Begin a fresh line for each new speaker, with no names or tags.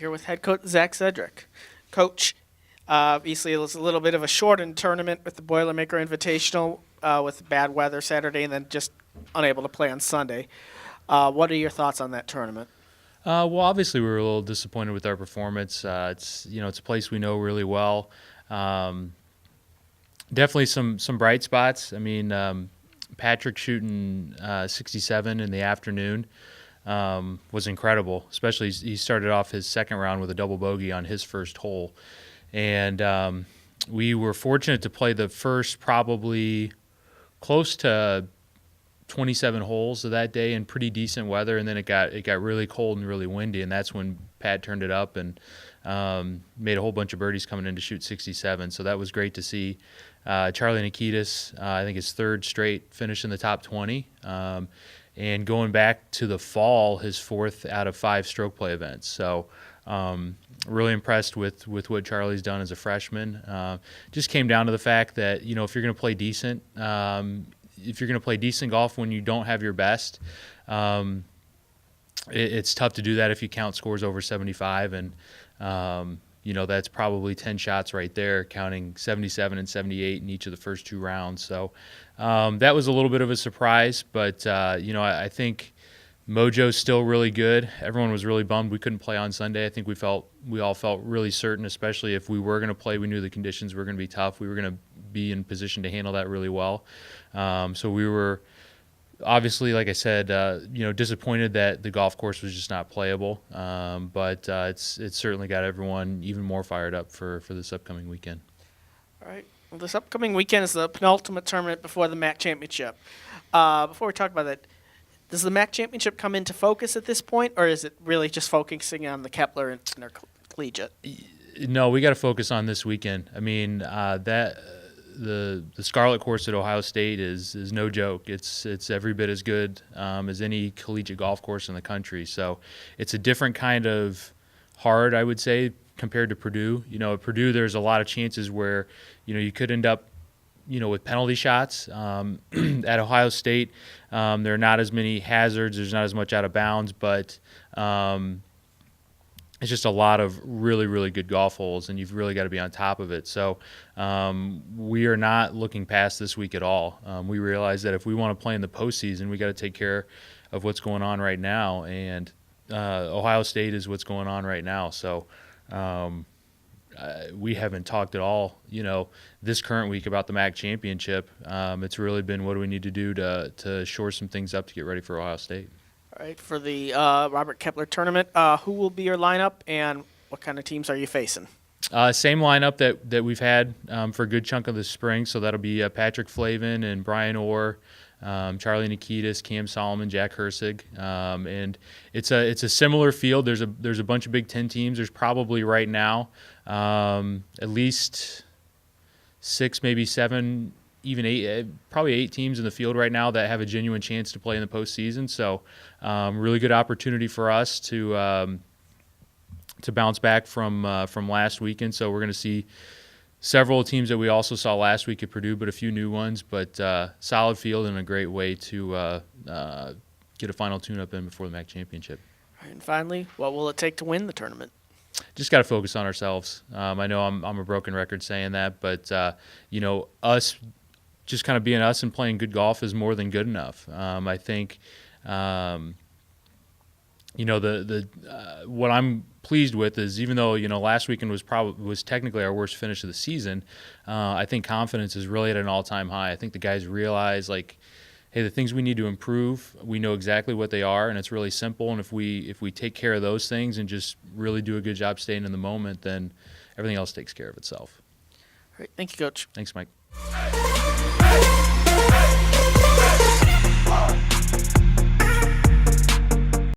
here with head coach Zach Cedric. Coach, obviously it was a little bit of a shortened tournament with the Boilermaker Invitational with bad weather Saturday and then just unable to play on Sunday. What are your thoughts on that tournament?
Well, obviously we were a little disappointed with our performance. It's a place we know really well. Definitely some bright spots. I mean, Patrick shooting 67 in the afternoon was incredible. Especially he started off his second round with a double bogey on his first hole, and we were fortunate to play the first probably close to 27 holes of that day in pretty decent weather, and then it got really cold and really windy, and that's when Pat turned it up and made a whole bunch of birdies coming in to shoot 67. So that was great to see. Charlie Nikitas, I think his third straight finish in the top 20, and going back to the fall, his fourth out of 5 stroke play events. So really impressed with what Charlie's done as a freshman. Just came down to the fact that, if you're going to play decent, if you're going to play decent golf when you don't have your best, it's tough to do that if you count scores over 75. And, that's probably 10 shots right there, counting 77 and 78 in each of the first 2 rounds. So that was a little bit of a surprise. But, I think Mojo's still really good. Everyone was really bummed we couldn't play on Sunday. I think we all felt really certain, especially if we were going to play. We knew the conditions were going to be tough. We were going to be in position to handle that really well. So we were obviously, like I said, disappointed that the golf course was just not playable. But it's certainly got everyone even more fired up for this upcoming weekend.
All right. Well, this upcoming weekend is the penultimate tournament before the MAC Championship. Before we talk about that, does the MAC Championship come into focus at this point, or is it really just focusing on the Kepler Intercollegiate?
No, we got to focus on this weekend. I mean, the Scarlet course at Ohio State is no joke. It's every bit as good as any collegiate golf course in the country. So it's a different kind of hard, I would say, compared to Purdue. At Purdue, there's a lot of chances where you could end up with penalty shots. At Ohio State, there are not as many hazards. There's not as much out of bounds, but it's just a lot of really, really good golf holes, and you've really got to be on top of it. So we are not looking past this week at all. We realize that if we want to play in the postseason, we got to take care of what's going on right now, and Ohio State is what's going on right now. So we haven't talked at all, this current week about the MAC Championship. It's really been what do we need to do to shore some things up to get ready for Ohio State.
All right, for the Robert Kepler tournament, who will be your lineup, and what kind of teams are you facing?
Same lineup that we've had for a good chunk of the spring. So that'll be Patrick Flavin and Brian Orr, Charlie Nikitas, Cam Solomon, Jack Hersig, and it's a similar field. There's a bunch of Big Ten teams. There's probably right now at least 6, maybe 7, even 8, probably 8 teams in the field right now that have a genuine chance to play in the postseason. So really good opportunity for us to bounce back from last weekend. So we're going to see several teams that we also saw last week at Purdue, but a few new ones. But solid field and a great way to get a final tune-up in before the MAC Championship.
All right, and finally, what will it take to win the tournament?
Just got to focus on ourselves. I know I'm a broken record saying that, but us just kind of being us and playing good golf is more than good enough. I think what I'm pleased with is, even though last weekend was technically our worst finish of the season, I think confidence is really at an all-time high. I think the guys realize, hey, the things we need to improve, we know exactly what they are, and it's really simple. And if we take care of those things and just really do a good job staying in the moment, then everything else takes care of itself.
All right, thank you, Coach.
Thanks, Mike.